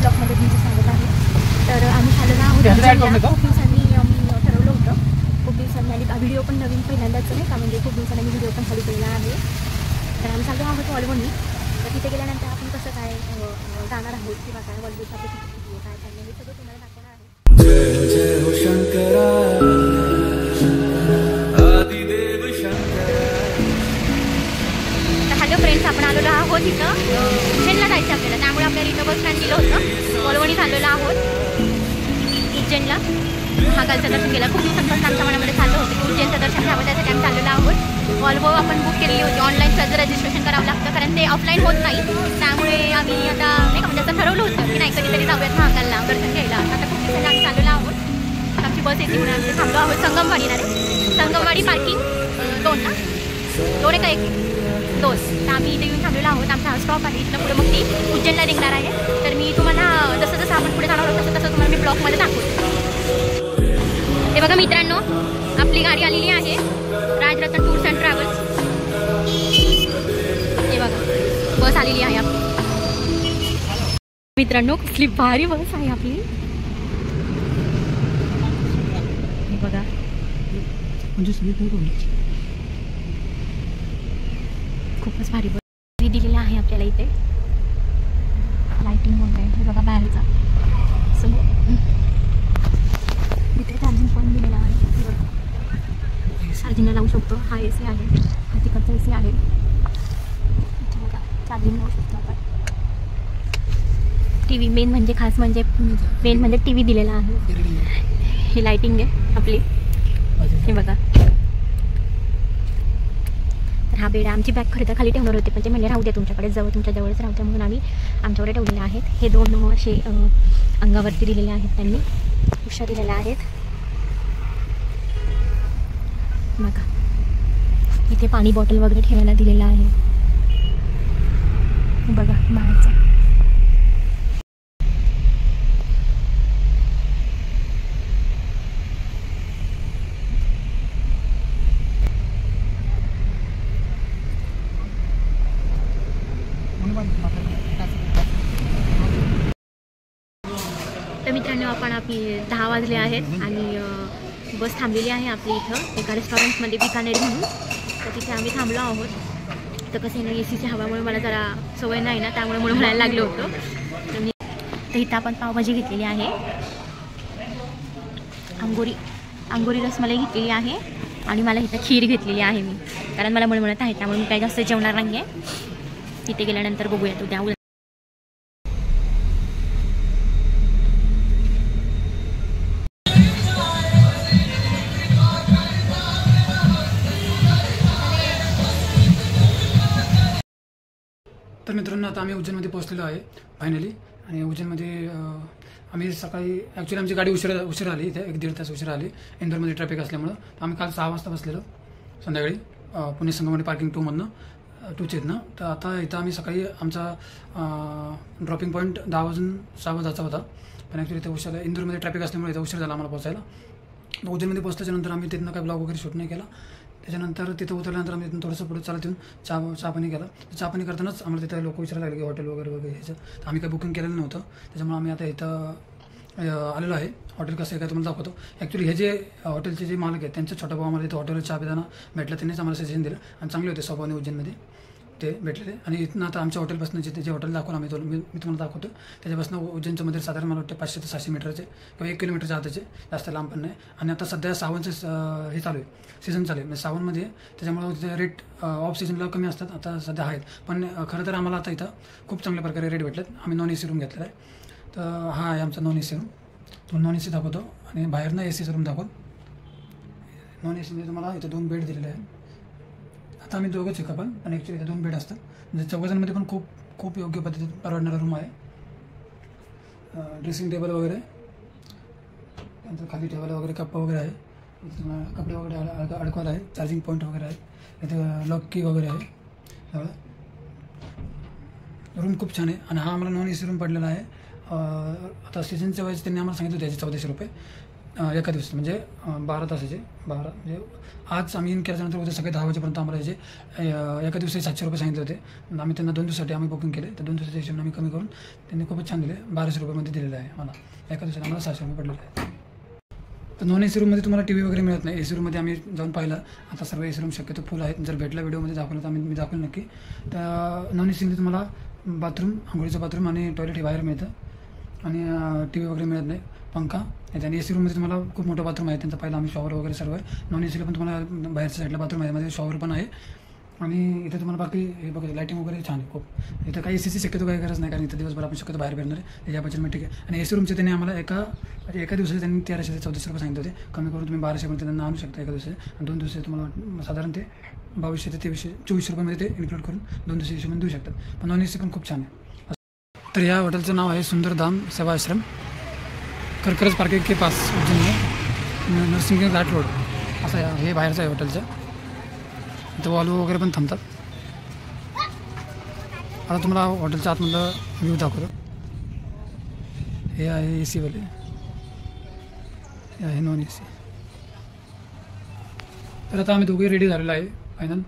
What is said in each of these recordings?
ब्लॉगमध्ये तुमचं स्वागत आहे. तर आम्ही झालेलो आहोत खूप दिवसांनी ठरवलं होतं. खूप दिवसांनी आणि व्हिडिओ पण नवीन पहिल्यांदाच नाही का, म्हणजे खूप दिवसांनी व्हिडिओ पण चालू केलेला आहे. तर आम्ही चाललो आहोत वॉल्वोनी. तर तिथे गेल्यानंतर आपण कसं काय जाणार आहोत किंवा काय वॉल्वोचं आपलं किती काय चाललं हे सगळं तुम्हाला दाखवणार आहे. हॅलो फ्रेंड्स, आपण आलेलो आहोत इथं उज्जैनला जायचं आपल्याला. त्यामुळे आपल्याला इथं बस स्टँड दिलं होतं. वॉल्वोनी चाललेलो आहोत उज्जैनला. महाकालचं दर्शन केलं. खूप दिवसांपासून आमच्या मनामध्ये चाललं होतं की उज्जैनचं दर्शन घ्यावं, त्यासाठी आम्ही चाललेलो आहोत. वॉल्वो आपण बुक केलेली होती. ऑनलाईन सर्च रजिस्ट्रेशन करावं लागतं, कारण ते ऑफलाईन होत नाही. त्यामुळे आम्ही आता नाही का म्हणजे असं ठरवलं होतं की नाही कधीतरी जाऊयात महाकालला दर्शन घ्यायला. आता खूप दिवसांनी आम्ही चाललेलो आहोत. आमची बस येते म्हणून आम्ही थांबलो आहोत संगमवाडीला. संगमवाडी पार्किंग 2 ना, 2 आहे का 1? 2. तर आम्ही इथे येऊन थांबलेलो आहोत. आमचा स्टॉप आहे. इथनं पुढे मग ती उज्जैनला निघणार आहे. तर मी तुम्हाला जसं जसं आपण पुढे जाणार आहोत तसं तसं तुम्हाला मी ब्लॉगमध्ये दाखवते. हे बघा मित्रांनो, आपली गाडी आलेली आहे, राजरत्न टूर्स अँड ट्रॅव्हल्स. हे बघा बस आलेली आहे आपली. मित्रांनो कसली भारी बस आहे आपली. हे बघा खूपच भारी बस दिलेली आहे आपल्याला. इथे लाइटिंग वगैरे हे बघा बाहेरचा इथे चार्जिंग पॉईंट दिलेला आहे. चार्जिंगला लावू शकतो. हा AC आहे, हा तिकडचा AC आहे. बघा चार्जिंग लावू शकतो आपण. TV मेन म्हणजे खास म्हणजे मेन म्हणजे TV दिलेला आहे. ही लाइटिंग आहे आपली. हे बघा. तर हा बेड आमची बॅग खरं तर खाली ठेवणार होते, पण ते म्हणजे राहू द्या तुमच्याकडे तुमच्या जवळच राहू द्या म्हणून आम्ही आमच्याकडे ठेवलेले आहेत. हे 2 असे अंगावरती दिलेले आहेत, त्यांनी उशा दिलेल्या आहेत. बघा इथे पाणी बॉटल वगैरे ठेवायला दिलेला आहे. बघा बाहेरचं. तर मित्रांनो आपण आपली 10 वाजले आहेत आणि बस थांबलेली आहे आपली इथं एका रेस्टॉरंटमध्ये बिकानेर म्हणून. तर तिथे आम्ही थांबलो आहोत. तर कसं ना ACच्या हवामुळे मला जरा सवय नाही ना, त्यामुळे मला म्हणायला लागलं होतं. तर इथं आपण पावभाजी घेतलेली आहे, अंगोरी रसमलाई घेतलेली आहे आणि मला इथं खीर घेतलेली आहे मी, कारण मला म्हणत आहे त्यामुळे मी काही जास्त जेवणार नाही आहे. तिथे गेल्यानंतर बघूया उद्या. तर मित्रांनो आता आम्ही उज्जैनमध्ये पोहोचलेलो आहे फायनली. आणि उज्जैनमध्ये आम्ही सकाळी ॲक्च्युली आमची गाडी उशिरा आली. इथे 1-1.5 तास उशिरा आली इंदोरमध्ये ट्रॅफिक असल्यामुळं. आम्ही काल 6 वाजता बसलेलो संध्याकाळी पुणे संगमवाडी पार्किंग 2 तर आता इथं आम्ही सकाळी आमचा ड्रॉपिंग पॉईंट 10 वाजून 6 वाजायचा होता, पण ॲक्च्युली इथे उशिरा इंदोरमध्ये ट्रॅफिक असल्यामुळे इथं उशीर झाला आम्हाला पोहोचायला. उज्जैनमध्ये पोहोचल्याच्यानंतर आम्ही तिथनं काही ब्लॉग वगैरे शूट नाही केला. त्याच्यानंतर तिथं उतरल्यानंतर आम्ही तिथून थोडंसं पुढे चालत येऊन चहा पाणी केला. चहा पाणी करतानाच आम्हाला तिथं लोक विचारायला लागले की हॉटेल वगैरे ह्याचं. तर आम्ही काही बुकिंग केलेलं नव्हतं, त्याच्यामुळे आम्ही आता इथं आलेलो आहे. हॉटेल कसं आहे काय तुम्हाला दाखवतो. ॲक्च्युली हे जे हॉटेलचे जे मालक आहेत त्यांचा छोटा भाऊ आम्हाला इथं हॉटेलवर चहा पिताना भेटला, त्यांनीच आम्हाला सजेशन दिलं आणि चांगले होते स्वभावाने उज्जैनमध्ये ते भेटलेले. आणि इथनं आता आमच्या हॉटेलपासून जे हॉटेल दाखवलं मी तुम्हाला दाखवतो. त्याच्यापासून उज्जैनचं मंदिर साधारण मला वाटतं 500 ते 600 मीटरचे किंवा 1 किलोमीटरच्या आताचे, जास्त लांब पण नाही. आणि आता सध्या सावनचं हे चालू आहे, सीझन चालू आहे म्हणजे सावनमध्ये, त्याच्यामुळे तिथे रेट ऑफ सीझनला कमी असतात. आता सध्या आहेत, पण खरं तर आम्हाला आता इथं खूप चांगल्या प्रकारे रेट भेटलेत. आम्ही नॉन AC रूम घेतलेला आहे. तर हा आहे आमचा नॉन AC रूम. तो नॉन AC दाखवतो आणि बाहेरनं ACचं रूम दाखवतो. नॉन ACमध्ये तुम्हाला इथं 2 बेड दिलेले आहेत. आता आम्ही दोघंच आहे कपल, पण ॲक्च्युली इथे 2 बेड असतात. म्हणजे 4 पण खूप योग्य पद्धतीत परवडणारा रूम आहे. ड्रेसिंग टेबल वगैरे, त्यानंतर खाली टेबल वगैरे, कप्पा वगैरे आहे. कपडे वगैरे अडकवायला आहे. चार्जिंग पॉईंट वगैरे आहे. इथे लॉक की वगैरे आहे. रूम खूप छान आहे. आणि हा आम्हाला नॉन AC रूम पडलेला आहे. आता सीझनच्या वेळेस त्यांनी आम्हाला सांगितलं होतं याचे 1400 रुपये. एका दिवसाचे म्हणजे 12 तासाचे 12 म्हणजे आज आम्ही इन केल्यानंतर उद्या सकाळी 10 वाजेपर्यंत आम्हाला याचे एका दिवसाचे 700 रुपये सांगितले होते. आम्ही त्यांना 2 दिवसासाठी आम्ही बुकिंग केले. तर 2 दिवसाच्या हिशोबाने आम्ही कमी करून त्यांनी खूपच छान दिले. 1200 रुपयामध्ये दिलेलं आहे मला. एका दिवसाला आम्हाला 700 रुपये पडलेले आहे. तर नॉन AC रूममध्ये तुम्हाला TV वगैरे मिळत नाही. AC रूममध्ये आम्ही जाऊन पाहिलं. आता सर्व AC रूम शक्यतो फुल आहेत. जर भेटला व्हिडिओमध्ये दाखवलं तर मी दाखवेल नक्की. तर नॉन ACमध्ये तुम्हाला बाथरूम, आंघोळीचं बाथरूम आणि टॉयलेट हे बाहेर मिळतं आणि TV वगैरे मिळत नाही. पंखा आहे. आणि AC रूममध्ये तुम्हाला खूप मोठं बाथरूम आहे. त्यांचा पहिला आम्ही शॉवर वगैरे सर्व आहे. नॉन ACला पण तुम्हाला बाहेरच्या साईडला बाथरूम आहे. मध्ये शॉवर पण आहे. आणि इथे तुम्हाला बाकी हे बघा लाईटिंग वगैरे छान आहे खूप. इथं काही ACची शक्यतो काही गरज नाही कारण इथं दिवसभर आपण शक्यतो बाहेर फिरणार आहे. त्याच्या बजेटमध्ये ठीक आहे. आणि AC रूमचे त्यांनी आम्हाला एका दिवसाचे त्यांनी 1300 ते 1400 रुपये सांगितले होते. कमी करून तुम्ही 1200 पर्यंत त्यांना आणू शकता एका दिवसाचे. आणि 2 दिवसाचे तुम्हाला साधारण ते 2200 ते 2400 रुपयामध्ये ते इन्क्लूड करून 2 दिवसाच्या हिशोबाने देऊ शकतात. पण नॉन AC पण खूप छान आहे. तर या हॉटेलचं नाव आहे सुंदरधाम सेवा आश्रम, करकरज पार्किंग के पास, उज्जैन, नरसिंह घाट रोड असं हे बाहेरचं आहे हॉटेलचं. इथं वॉल्वो वगैरे पण थांबतात. आता तुम्हाला हॉटेलच्या आतमधलं व्ह्यू दाखवतो. हे आहे AC वाले, हे आहे नॉन AC. तर आता आम्ही दोघे रेडी झालेलो आहे. फायनल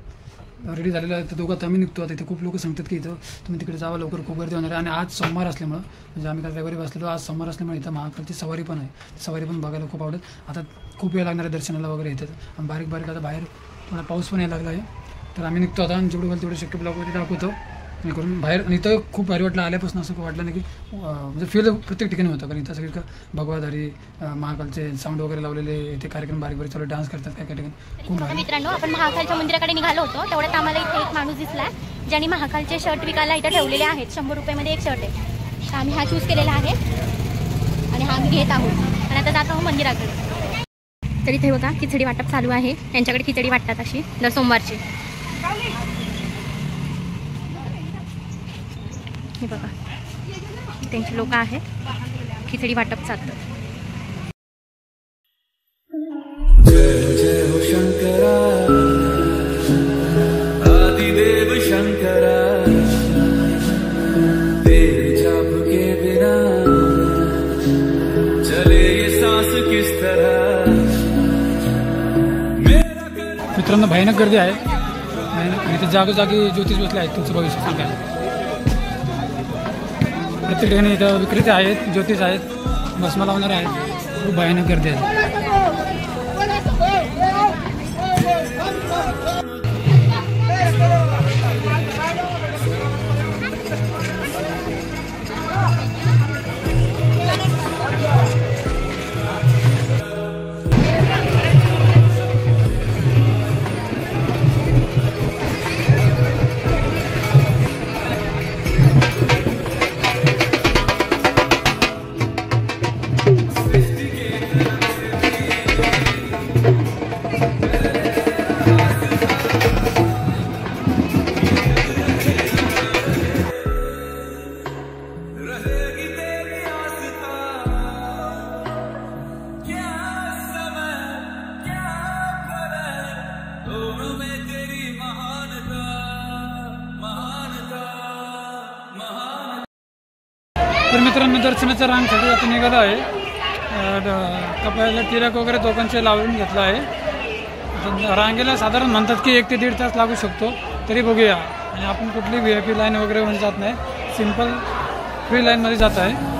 रेडी झालेलं आहे. तर दोघं आता आम्ही निघतो. आता इथे खूप लोक सांगतात की इथं तुम्ही तिकडे जावं लवकर, खूप गर्दी होणार आहे. आणि आज सोमवार असल्यामुळं म्हणजे आम्ही काल रविवारी बसलेलो, आज सोमवार असल्यामुळे इथं महाकालची सवारी पण आहे. सवारी पण बघायला खूप आवडेल. आता खूप वेळ लागणार आहे दर्शनाला वगैरे येतात. आणि बारीक बारीक आता बाहेर थोडा पाऊस पण यायला लागला आहे. तर आम्ही निघतो आता आणि जेवढं होईल तेवढे शक्य ब्लॉग वगैरे दाखवतो मी करून बाहेर. आणि इथं खूप भारी वाटलं आल्यापासून. असं वाटलं नाही की म्हणजे फील प्रत्येक ठिकाणी होतं कारण इथं सगळी भगवाधारी महाकालचे साऊंड वगैरे लावलेले इथे कार्यक्रम बारीक बारीक चालू डान्स करतात काय काय ठिकाणी खूप भारी. मित्रांनो, आपण महाकालच्या मंदिराकडे निघालो होतो. तेवढ्यात आम्हाला इथे एक माणूस दिसला ज्यांनी महाकालचे शर्ट विकायला इथं ठेवलेले आहेत. 100 रुपयामध्ये एक शर्ट आहे. तर आम्ही हा चूज केलेला आहे आणि हा आम्ही घेत आहोत. आणि आता जात आहोत मंदिराकडे. तर इथे बघा खिचडी वाटप चालू आहे. त्यांच्याकडे खिचडी वाटतात अशी दर सोमवारची. हे बघा त्यांची लोक आहेत. खिचडी वाटप चालतं. जय जय हो शंकरा, आदिदेव शंकरा, तेरे जाप के बिना चले ये सांस किस तरह. मित्रांनो, भयानक गर्दी आहे. आणि इथे जागोजागी ज्योतिष बसले आहेत तुमचं भविष्य सांगायला. प्रत्येक ठिकाणी इथं विक्रेते आहेत, ज्योतिष आहेत, भस्म लावणारे आहेत. खूप भयानक गर्दी आहे. तर मित्रांनो, दर्शनाच्या रांगसाठी आता निघालो आहे. कपाळाला तिलक वगैरे दोघांचे लावून घेतलं आहे. रांगेला साधारण म्हणतात की 1 ते 1.5 तास लागू शकतो. तरी बघूया. आणि आपण कुठली VIP लाईन वगैरे मध्ये जात नाही, सिंपल फ्री लाईनमध्ये जात आहे.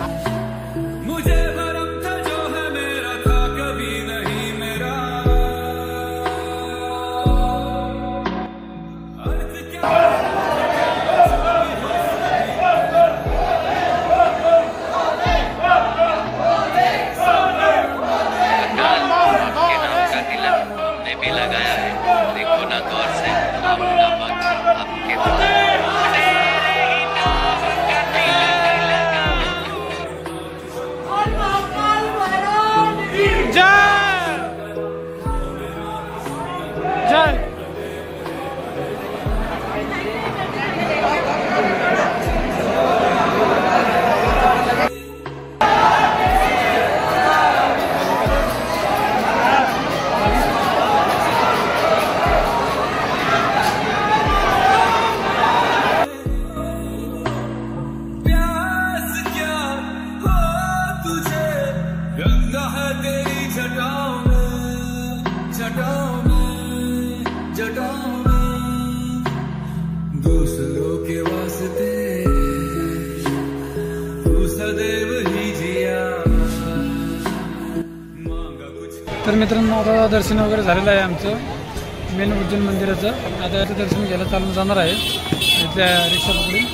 सदैव ही जिया मांगा कुछ तर मित्रांनो आता दर्शन वगैरे झालेलं आहे आमचं मेन उज्जैन मंदिराचं. आता याचं दर्शन घ्यायला चालून जाणार आहे इथल्या रिक्षा पकडून.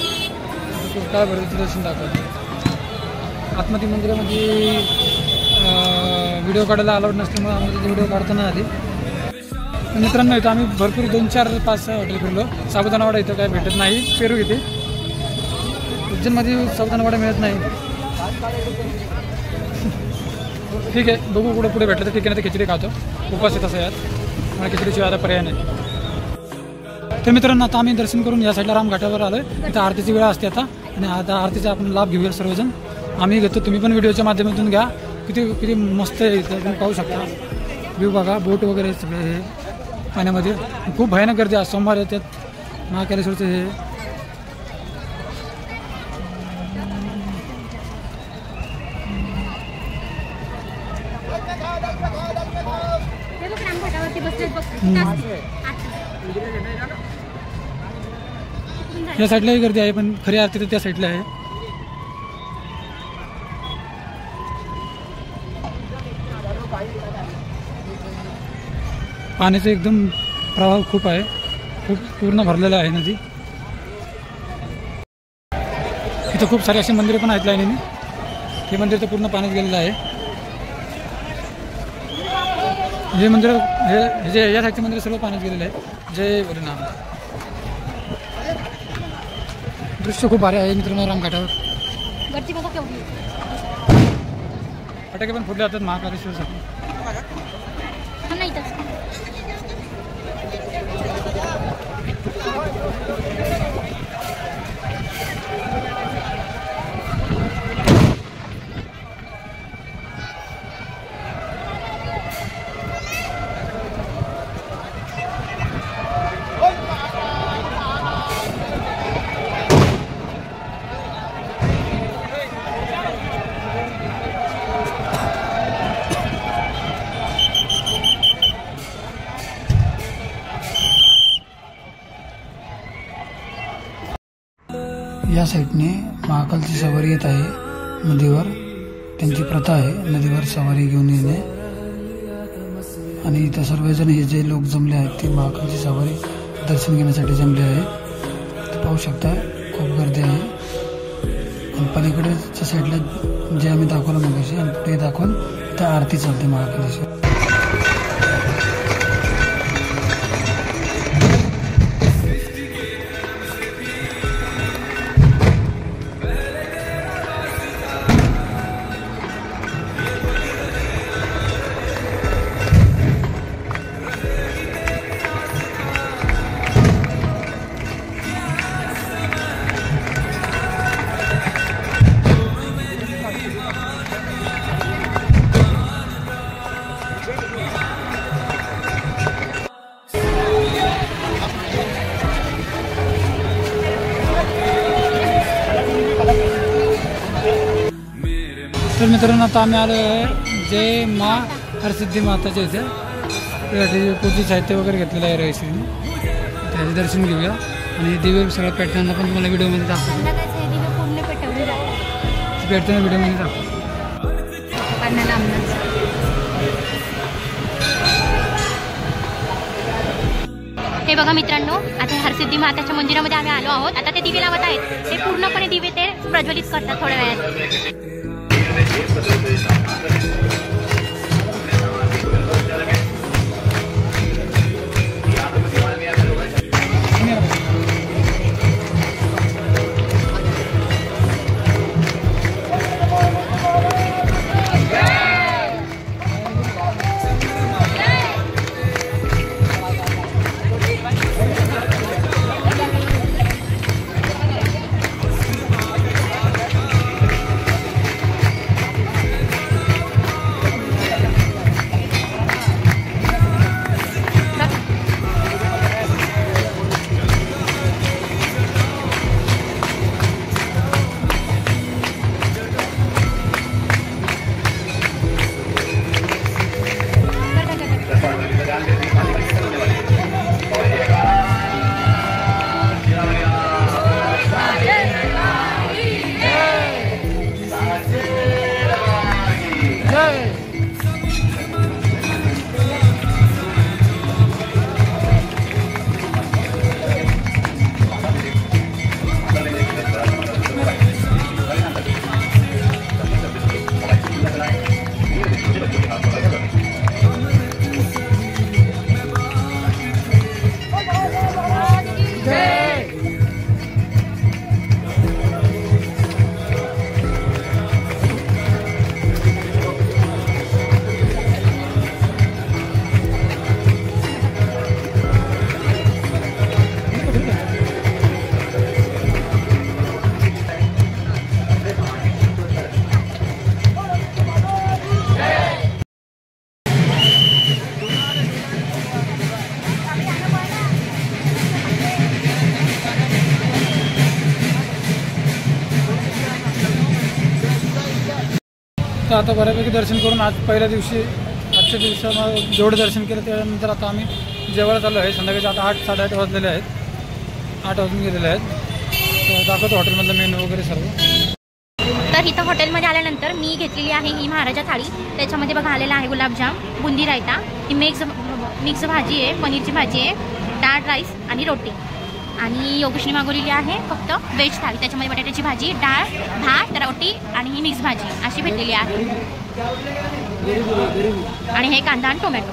खूप काय भरतीचं दर्शन दाखवतं. आतमध्ये मंदिरामध्ये व्हिडिओ काढायला अलाउड नसल्यामुळे आम्हाला व्हिडिओ काढताना आली. मित्रांनो इथं आम्ही भरपूर 2, 4, 5, 6 हॉटेल फिरलो. साबुदाणा वडा इथं काय भेटत नाही. पेरू इथे उज्जैनमध्ये साबुदाणा वडा मिळत नाही. ठीक आहे बघू कुठं पुढे भेटलं तर ठीक आहे. ना तर खिचडी खातो. उपास आहे तसं यात मला खिचडीशिवाय आता पर्याय नाही. तर मित्रांनो आता आम्ही दर्शन करून या साईडला रामघाटावर आलो आहे. इथं आरतीची वेळ असते आता आणि आता आरतीचा आपण लाभ घेऊया सर्वजण. आम्ही घेतो तुम्ही पण व्हिडिओच्या माध्यमातून घ्या. किती मस्त आहे इथं तुम्ही पाहू शकता. व्ह्यू बघा बोट वगैरे सगळे हे पाण्यामध्ये खूप भयानक गर्दी आहे. सोमवार येतात महाकालेश्वरचं हे या साईडलाही गर्दी आहे पण खरी आरती तर त्या साईडला आहे. पाण्याचा एकदम प्रवाह खूप आहे. खूप पूर्ण भरलेलं आहे नदी. इथं खूप सारे असे मंदिरं पण आहेत लाईनीने. हे मंदिर तर पूर्ण पाण्यात गेलेलं आहे. हे मंदिर हे जे या साईडचे मंदिर सर्व पाण्यात गेलेलं आहे. जय भोलेनाथ. दृश्य खूप भारी आहे मित्रांनो रामघाटावर. फटाके पण फुटले जातात महाकालेश्वरसाठी. या साईडने महाकालची सवारी येत आहे नदीवर. त्यांची प्रथा आहे नदीवर सवारी घेऊन येणे. आणि इथं सर्वजण हे जे लोक जमले आहेत ते महाकालची सवारी दर्शन घेण्यासाठी जमले आहेत. ते पाहू शकता खूप गर्दी आहे. आणि पलीकडेच्या साईडला जे आम्ही दाखवलं मगाशी आणि पुढे दाखवून त्या आरती चालते महाकालेश्वर. तर मित्रांनो आता आम्ही आलो आहे जय मा हरसिद्धी माताच्या इथे. त्यासाठी पूजेचं साहित्य वगैरे घेतलेलं आहे रईश्रीने. त्याचे दर्शन घेऊया आणि दिवे सगळ्या पेटताना पण तुम्हाला व्हिडिओमध्ये दाखवतो. पेटताना व्हिडिओमध्ये दाखवतो. हे बघा मित्रांनो आता हरसिद्धी माताच्या मंदिरामध्ये आम्ही आलो आहोत. आता ते दिवे लावत आहेत. ते पूर्णपणे दिवे ते प्रज्वलित करतात थोड्या वेळात. तर आता बऱ्यापैकी दर्शन करून आज पहिल्या दिवशी आजच्या दिवसाला जेवढं दर्शन केलं त्यानंतर आता आम्ही जेवायला चाललो आहे. संध्याकाळचे आता 8-8:30 वाजलेले आहेत, 8 वाजून गेलेले आहेत. तर दाखवतो हॉटेलमधलं मेनू वगैरे सर्व. तर इथं हॉटेलमध्ये आल्यानंतर मी घेतलेली आहे ही महाराजा थाळी. त्याच्यामध्ये बघा आलेला आहे गुलाबजाम, बुंदी रायता, ही मिक्स भाजी आहे, पनीरची भाजी आहे, डाळ राईस आणि रोटी. आणि योगेशने मागवलेली आहे फक्त व्हेज थाळी. त्याच्यामध्ये बटाट्याची भाजी, डाळ, भात, रोटी आणि ही मिक्स भाजी अशी भेटलेली आहे. आणि हे कांदा आणि टोमॅटो.